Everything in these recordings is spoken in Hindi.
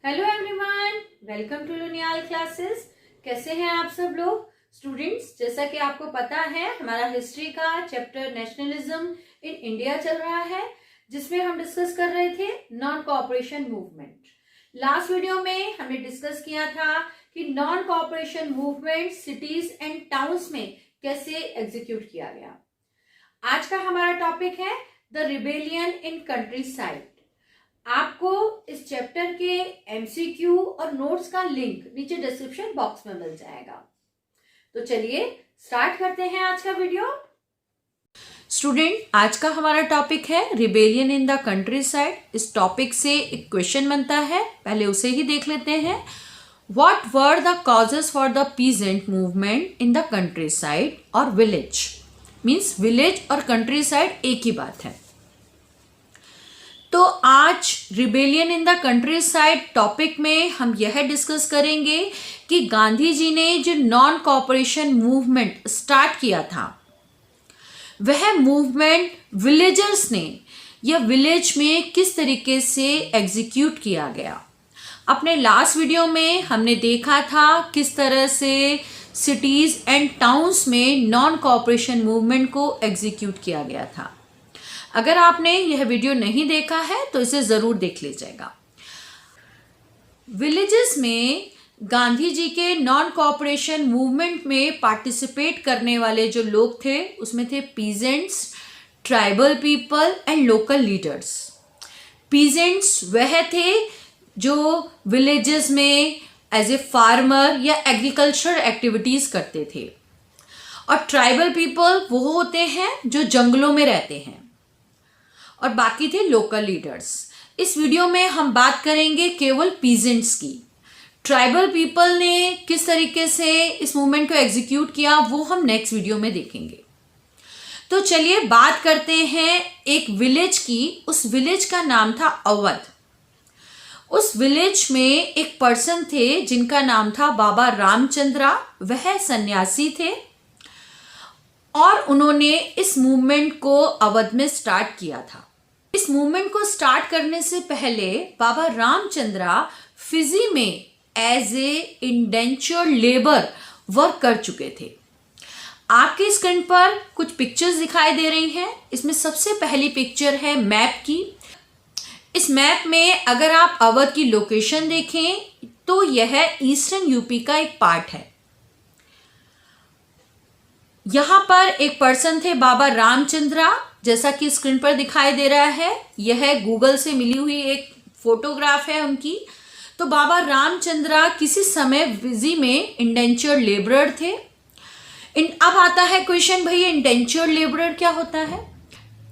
Hello everyone, welcome to Luniyal classes. कैसे हैं आप सब लोग स्टूडेंट्स? जैसा कि आपको पता है, हमारा हिस्ट्री का चैप्टर नेशनलिज्म इन इंडिया चल रहा है, जिसमें हम डिस्कस कर रहे थे non cooperation movement. Last video में हमने डिस्कस किया था कि non cooperation movement cities and towns में कैसे एग्जीक्यूट किया गया। आज का हमारा टॉपिक है the rebellion in country side. आपको इस चैप्टर के एमसीक्यू और नोट्स का लिंक नीचे डिस्क्रिप्शन बॉक्स में मिल जाएगा। तो चलिए स्टार्ट करते हैं आज का वीडियो। स्टूडेंट, आज का हमारा टॉपिक है rebellion in the country side. इस टॉपिक से एक क्वेश्चन बनता है, पहले उसे ही देख लेते हैं। What were the causes for the peasant movement in the country side और विलेज? मीन्स विलेज और कंट्री साइड एक ही बात है। तो आज rebellion in the country side topic में हम यह डिस्कस करेंगे कि गांधी जी ने जो नॉन कोऑपरेशन मूवमेंट स्टार्ट किया था, वह मूवमेंट विलेजर्स ने या विलेज में किस तरीके से एग्जीक्यूट किया गया। अपने लास्ट वीडियो में हमने देखा था किस तरह से सिटीज एंड टाउन्स में नॉन कोऑपरेशन मूवमेंट को एग्जीक्यूट किया गया था। अगर आपने यह वीडियो नहीं देखा है तो इसे ज़रूर देख लीजिएगा। विलेजेस में गांधी जी के नॉन कोऑपरेशन मूवमेंट में पार्टिसिपेट करने वाले जो लोग थे, उसमें थे peasants, tribal people and local leaders. Peasants वह थे जो विलेजेस में एज ए फार्मर या एग्रीकल्चर एक्टिविटीज़ करते थे, और ट्राइबल पीपल वो होते हैं जो जंगलों में रहते हैं, और बाकी थे लोकल लीडर्स। इस वीडियो में हम बात करेंगे केवल पीजेंट्स की। ट्राइबल पीपल ने किस तरीके से इस मूवमेंट को एग्जीक्यूट किया वो हम नेक्स्ट वीडियो में देखेंगे। तो चलिए बात करते हैं एक विलेज की। उस विलेज का नाम था अवध। उस विलेज में एक पर्सन थे जिनका नाम था बाबा रामचंद्रा। वह सन्यासी थे और उन्होंने इस मूवमेंट को अवध में स्टार्ट किया था। इस मूवमेंट को स्टार्ट करने से पहले बाबा रामचंद्रा फिजी में as a indentured labour work कर चुके थे। आपके स्क्रीन पर कुछ पिक्चर्स दिखाई दे रही हैं। इसमें सबसे पहली पिक्चर है मैप की। इस मैप में अगर आप अवध की लोकेशन देखें तो यह ईस्टर्न यूपी का एक पार्ट है। यहाँ पर एक पर्सन थे बाबा रामचंद्रा, जैसा कि स्क्रीन पर दिखाई दे रहा है। यह गूगल से मिली हुई एक फोटोग्राफ है उनकी। तो बाबा रामचंद्रा किसी समय फिजी में इंडेंचर्ड लेबरर थे। अब आता है क्वेश्चन, भैया इंडेंचर्ड लेबरर क्या होता है?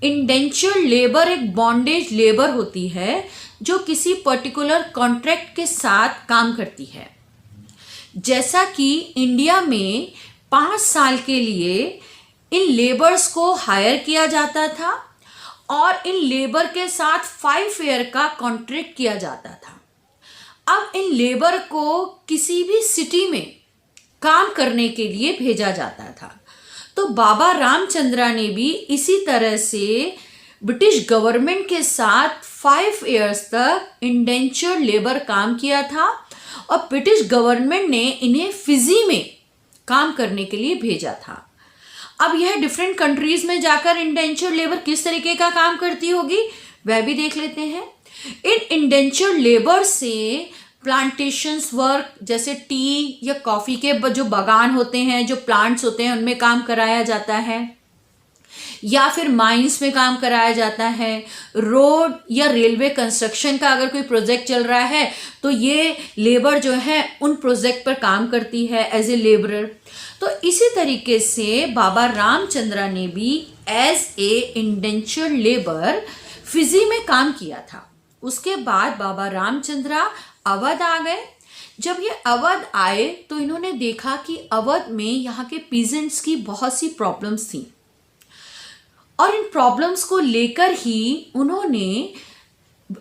इंडेंचर्ड लेबर एक बॉन्डेज लेबर होती है जो किसी पर्टिकुलर कॉन्ट्रैक्ट के साथ काम करती है। जैसा कि इंडिया में 5 साल के लिए इन लेबर्स को हायर किया जाता था और इन लेबर के साथ 5 ईयर का कॉन्ट्रैक्ट किया जाता था। अब इन लेबर को किसी भी सिटी में काम करने के लिए भेजा जाता था। तो बाबा रामचंद्रा ने भी इसी तरह से ब्रिटिश गवर्नमेंट के साथ 5 इयर्स तक इंडेंचर्ड लेबर काम किया था, और ब्रिटिश गवर्नमेंट ने इन्हें फिजी में काम करने के लिए भेजा था। अब यह डिफरेंट कंट्रीज में जाकर इंडेंचर्ड लेबर किस तरीके का काम करती होगी वह भी देख लेते हैं। इन इंडेंचर्ड लेबर से प्लांटेशंस वर्क, जैसे टी या कॉफ़ी के जो बागान होते हैं, जो प्लांट्स होते हैं, उनमें काम कराया जाता है, या फिर माइंस में काम कराया जाता है। रोड या रेलवे कंस्ट्रक्शन का अगर कोई प्रोजेक्ट चल रहा है तो ये लेबर जो है उन प्रोजेक्ट पर काम करती है एज ए लेबरर। तो इसी तरीके से बाबा रामचंद्रा ने भी as a indentured labour Fiji में काम किया था। उसके बाद बाबा रामचंद्रा अवध आ गए। जब ये अवध आए तो इन्होंने देखा कि अवध में यहाँ के पीजेंट्स की बहुत सी प्रॉब्लम्स थी, और इन प्रॉब्लम्स को लेकर ही उन्होंने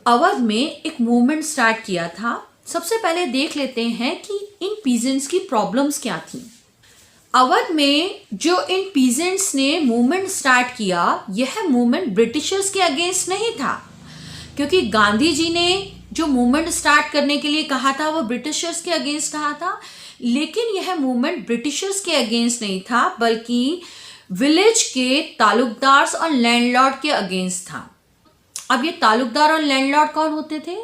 अवध में एक मूवमेंट स्टार्ट किया था। सबसे पहले देख लेते हैं कि इन पीजेंट्स की प्रॉब्लम्स क्या थी। अवध में जो इन पीजेंट्स ने मूवमेंट स्टार्ट किया, यह मूवमेंट ब्रिटिशर्स के अगेंस्ट नहीं था, क्योंकि गांधी जी ने जो मूवमेंट स्टार्ट करने के लिए कहा था वो ब्रिटिशर्स के अगेंस्ट कहा था, लेकिन यह मूवमेंट ब्रिटिशर्स के अगेंस्ट नहीं था बल्कि विलेज के तालुकदार्स और लैंडलॉर्ड के अगेंस्ट था। अब ये तालुकदार और लैंडलॉर्ड कौन होते थे?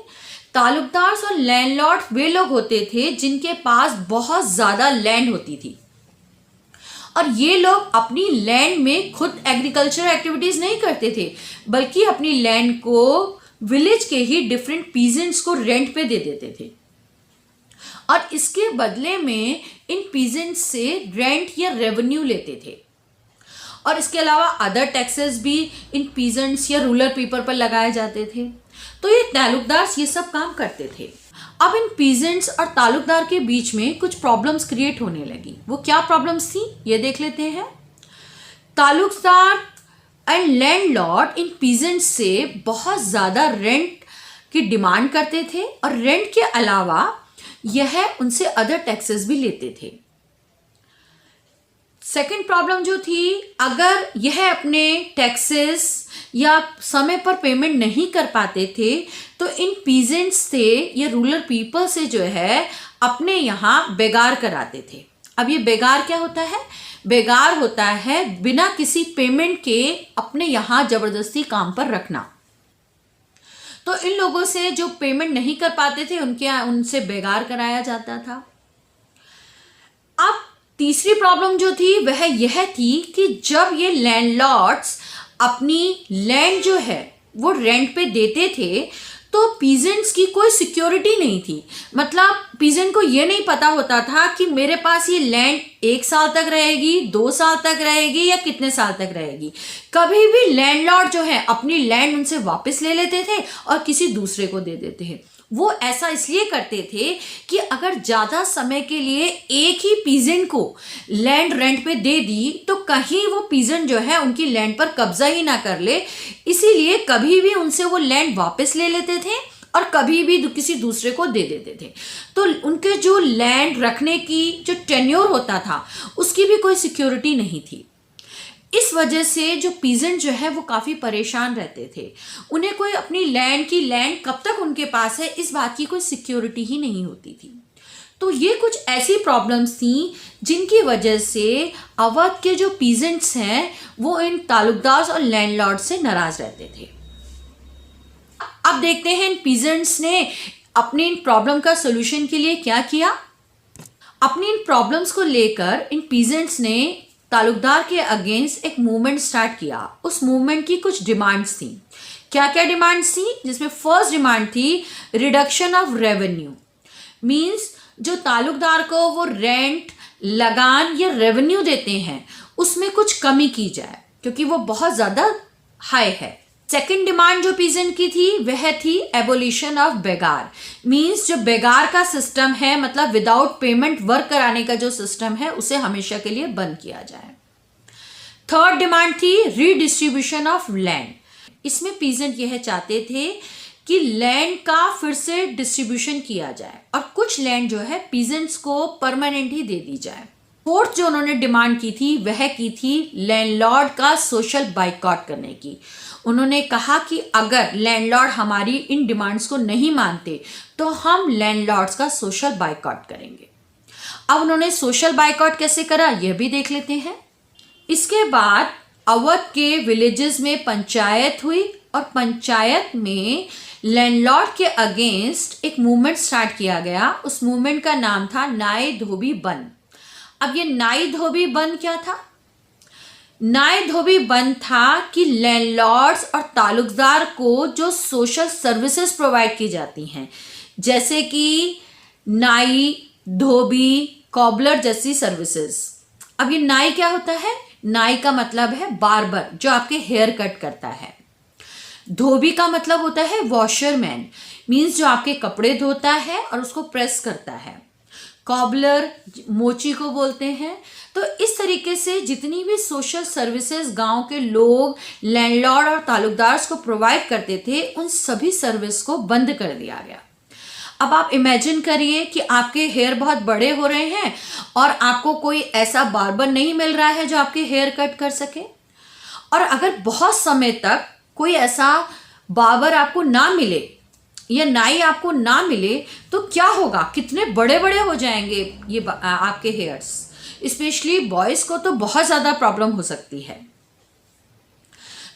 तालुकदार्स और लैंडलॉर्ड वे लोग होते थे जिनके पास बहुत ज़्यादा लैंड होती थी, और ये लोग अपनी लैंड में खुद एग्रीकल्चर एक्टिविटीज़ नहीं करते थे बल्कि अपनी लैंड को विलेज के ही डिफरेंट पीजेंट्स को रेंट पे दे देते थे, और इसके बदले में इन पीजेंट्स से रेंट या रेवेन्यू लेते थे। और इसके अलावा अदर टैक्सेस भी इन पीजेंट्स या रूरल पीपल पर लगाए जाते थे। तो ये तालुकदार्स ये सब काम करते थे। अब इन पीजेंट्स और तालुकदार के बीच में कुछ प्रॉब्लम्स क्रिएट होने लगी। वो क्या प्रॉब्लम्स थी ये देख लेते हैं। Talukdar and landlord in peasants से बहुत ज़्यादा रेंट की डिमांड करते थे, और रेंट के अलावा यह उनसे अदर टैक्सेस भी लेते थे। सेकेंड प्रॉब्लम जो थी, अगर यह अपने टैक्सेस या समय पर पेमेंट नहीं कर पाते थे तो इन पीजेंट्स से या रूरल पीपल से जो है अपने यहाँ बेगार कराते थे। अब ये बेगार क्या होता है? बेगार होता है बिना किसी पेमेंट के अपने यहाँ जबरदस्ती काम पर रखना। तो इन लोगों से जो पेमेंट नहीं कर पाते थे उनसे बेगार कराया जाता था। अब तीसरी प्रॉब्लम जो थी वह यह थी कि जब ये लैंडलॉर्ड्स अपनी लैंड जो है वो रेंट पे देते थे तो पीजेंट्स की कोई सिक्योरिटी नहीं थी। मतलब पीजेंट को ये नहीं पता होता था कि मेरे पास ये लैंड 1 साल तक रहेगी, 2 साल तक रहेगी या कितने साल तक रहेगी। कभी भी लैंडलॉर्ड जो है अपनी लैंड उनसे वापस ले लेते थे और किसी दूसरे को दे देते थे। वो ऐसा इसलिए करते थे कि अगर ज़्यादा समय के लिए एक ही पीजेंट को लैंड रेंट पे दे दी तो कहीं वो पीजेंट जो है उनकी लैंड पर कब्जा ही ना कर ले, इसीलिए कभी भी उनसे वो लैंड वापस ले लेते थे और कभी भी किसी दूसरे को दे देते थे। तो उनके जो लैंड रखने की जो टेन्योर होता था उसकी भी कोई सिक्योरिटी नहीं थी। इस वजह से जो पीजेंट जो है वो काफ़ी परेशान रहते थे। उन्हें कोई अपनी लैंड कब तक उनके पास है इस बात की कोई सिक्योरिटी ही नहीं होती थी। तो ये कुछ ऐसी प्रॉब्लम्स थी जिनकी वजह से अवध के जो पीजेंट्स हैं वो इन तालुकदार और लैंडलॉर्ड से नाराज रहते थे। अब देखते हैं इन पीजेंट्स ने अपनी इन प्रॉब्लम का सोल्यूशन के लिए क्या किया। अपनी इन प्रॉब्लम्स को लेकर इन पीजेंट्स ने तालुकदार के अगेंस्ट एक मूवमेंट स्टार्ट किया। उस मूवमेंट की कुछ डिमांड्स थी। क्या क्या डिमांड्स थी? जिसमें फर्स्ट डिमांड थी रिडक्शन ऑफ रेवेन्यू। मींस जो तालुकदार को वो रेंट, लगान या रेवेन्यू देते हैं उसमें कुछ कमी की जाए क्योंकि वो बहुत ज़्यादा हाई है। सेकेंड डिमांड जो पीजेंट की थी वह थी एबोलिशन ऑफ बेगार। मींस जो बेगार का सिस्टम है, मतलब विदाउट पेमेंट वर्क कराने का जो सिस्टम है उसे हमेशा के लिए बंद किया जाए। थर्ड डिमांड थी रीडिस्ट्रीब्यूशन ऑफ लैंड। इसमें पीजेंट यह चाहते थे कि लैंड का फिर से डिस्ट्रीब्यूशन किया जाए और कुछ लैंड जो है पीजेंट्स को परमानेंट ही दे दी जाए। फोर्थ जो उन्होंने डिमांड की थी वह की थी लैंडलॉर्ड का सोशल बाइकॉट करने की। उन्होंने कहा कि अगर लैंडलॉर्ड हमारी इन डिमांड्स को नहीं मानते तो हम लैंडलॉर्ड्स का सोशल बाइकॉट करेंगे। अब उन्होंने सोशल बाइकॉट कैसे करा यह भी देख लेते हैं। इसके बाद अवध के विलेजेस में पंचायत हुई और पंचायत में लैंडलॉर्ड के अगेंस्ट एक मूवमेंट स्टार्ट किया गया। उस मूवमेंट का नाम था नाई धोबी बंद। अब ये नाई धोबी बंद क्या था? नाई धोबी बंद था कि लैंडलॉर्ड्स और तालुकदार को जो सोशल सर्विसेज प्रोवाइड की जाती हैं जैसे कि नाई, धोबी, कॉबलर जैसी सर्विसेज। अब ये नाई क्या होता है? नाई का मतलब है बार्बर जो आपके हेयर कट करता है। धोबी का मतलब होता है वॉशरमैन, मीन्स जो आपके कपड़े धोता है और उसको प्रेस करता है। कॉबलर मोची को बोलते हैं। तो इस तरीके से जितनी भी सोशल सर्विसेज गांव के लोग लैंडलॉर्ड और तालुकदार्स को प्रोवाइड करते थे उन सभी सर्विस को बंद कर दिया गया। अब आप इमेजिन करिए कि आपके हेयर बहुत बड़े हो रहे हैं और आपको कोई ऐसा बार्बर नहीं मिल रहा है जो आपके हेयर कट कर सके, और अगर बहुत समय तक कोई ऐसा बार्बर आपको ना मिले या नाई आपको ना मिले तो क्या होगा, कितने बड़े बड़े हो जाएंगे ये आपके हेयर्स। स्पेशली बॉयज को तो बहुत ज़्यादा प्रॉब्लम हो सकती है।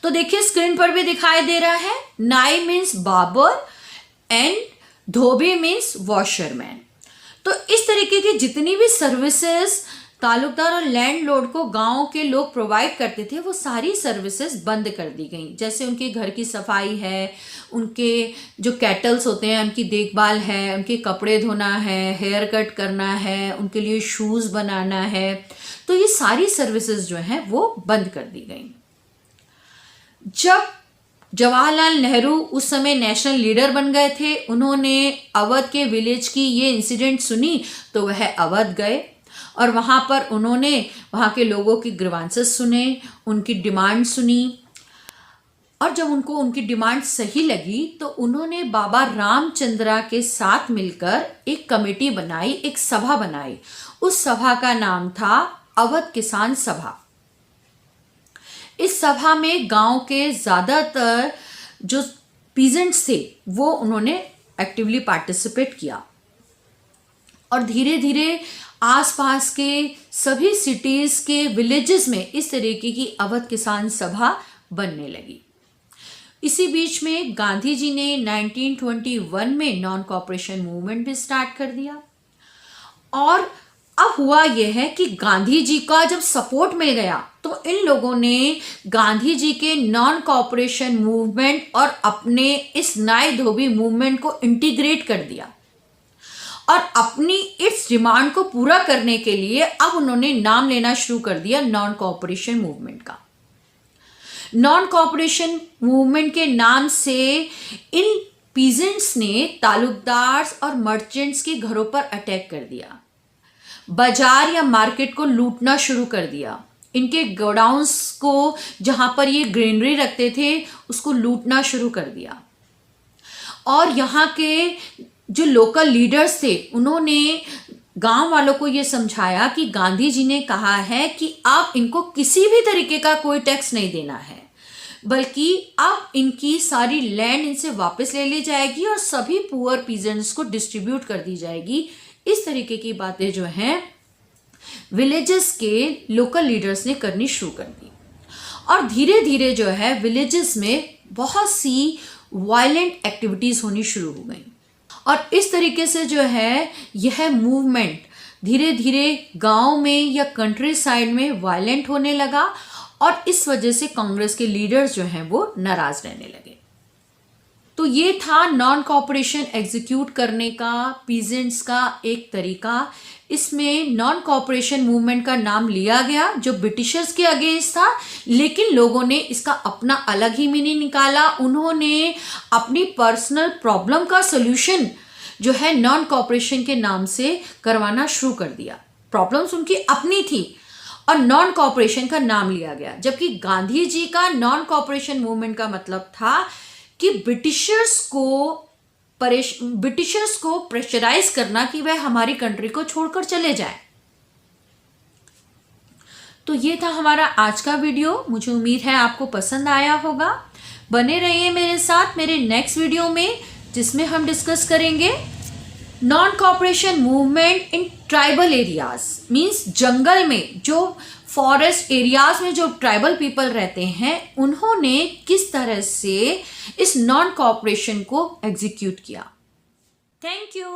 तो देखिए स्क्रीन पर भी दिखाई दे रहा है, नाई means barber and Dhobi means washerman. तो इस तरीके की जितनी भी सर्विसेज ताल्लुकदार और लैंडलॉर्ड को गांव के लोग प्रोवाइड करते थे, वो सारी सर्विसेज बंद कर दी गई। जैसे उनके घर की सफाई है, उनके जो कैटल्स होते हैं उनकी देखभाल है, उनके कपड़े धोना है, हेयर कट करना है, उनके लिए शूज़ बनाना है, तो ये सारी सर्विसेज जो हैं वो बंद कर दी गई। जब जवाहरलाल नेहरू उस समय नेशनल लीडर बन गए थे, उन्होंने अवध के विलेज की ये इंसिडेंट सुनी तो वह अवध गए और वहाँ पर उन्होंने वहाँ के लोगों की ग्रीवांसेस सुने, उनकी डिमांड सुनी, और जब उनको उनकी डिमांड सही लगी तो उन्होंने बाबा रामचंद्रा के साथ मिलकर एक कमेटी बनाई, एक सभा बनाई। उस सभा का नाम था अवध किसान सभा। इस सभा में गांव के ज़्यादातर जो पीजेंट्स थे वो उन्होंने एक्टिवली पार्टिसिपेट किया और धीरे धीरे आसपास के सभी सिटीज़ के विलेजेस में इस तरीके की अवध किसान सभा बनने लगी। इसी बीच में गांधी जी ने 1921 में नॉन कॉपरेशन मूवमेंट भी स्टार्ट कर दिया। और अब हुआ यह है कि गांधी जी का जब सपोर्ट मिल गया तो इन लोगों ने गांधी जी के नॉन कॉपरेशन मूवमेंट और अपने इस नाई धोबी मूवमेंट को इंटीग्रेट कर दिया और अपनी इस डिमांड को पूरा करने के लिए अब उन्होंने नाम लेना शुरू कर दिया नॉन कॉपरेशन मूवमेंट का। नॉन कॉपरेशन मूवमेंट के नाम से इन पीजेंट्स ने तालुकदार्स और मर्चेंट्स के घरों पर अटैक कर दिया, बाजार या मार्केट को लूटना शुरू कर दिया, इनके गोडाउन्स को जहां पर ये ग्रेनरी रखते थे उसको लूटना शुरू कर दिया। और यहाँ के जो लोकल लीडर्स थे उन्होंने गांव वालों को ये समझाया कि गांधी जी ने कहा है कि अब इनको किसी भी तरीके का कोई टैक्स नहीं देना है, बल्कि अब इनकी सारी लैंड इनसे वापस ले ली जाएगी और सभी पुअर पीजेंट्स को डिस्ट्रीब्यूट कर दी जाएगी। इस तरीके की बातें जो हैं विलेजेस के लोकल लीडर्स ने करनी शुरू कर दी और धीरे धीरे जो है विलेजेस में बहुत सी वायलेंट एक्टिविटीज़ होनी शुरू हो गई और इस तरीके से जो है यह मूवमेंट धीरे धीरे गांव में या कंट्री साइड में वायलेंट होने लगा और इस वजह से कांग्रेस के लीडर्स जो हैं वो नाराज रहने लगे। तो ये था नॉन कॉपरेशन एग्जीक्यूट करने का पीजेंट्स का एक तरीका। इसमें नॉन कॉपरेशन मूवमेंट का नाम लिया गया जो ब्रिटिशर्स के अगेंस्ट था, लेकिन लोगों ने इसका अपना अलग ही मीनिंग निकाला। उन्होंने अपनी पर्सनल प्रॉब्लम का सॉल्यूशन जो है नॉन कॉपरेशन के नाम से करवाना शुरू कर दिया। प्रॉब्लम्स उनकी अपनी थी और नॉन कॉपरेशन का नाम लिया गया, जबकि गांधी जी का नॉन कॉपरेशन मूवमेंट का मतलब था कि ब्रिटिशर्स को प्रेशराइज करना कि वह हमारी कंट्री को छोड़कर चले जाए। तो ये था हमारा आज का वीडियो। मुझे उम्मीद है आपको पसंद आया होगा। बने रहिए मेरे साथ मेरे नेक्स्ट वीडियो में, जिसमें हम डिस्कस करेंगे non cooperation movement in tribal areas. Means जंगल में, जो फॉरेस्ट एरियाज में जो ट्राइबल पीपल रहते हैं, उन्होंने किस तरह से इस नॉन कॉपरेशन को एग्जीक्यूट किया। Thank you.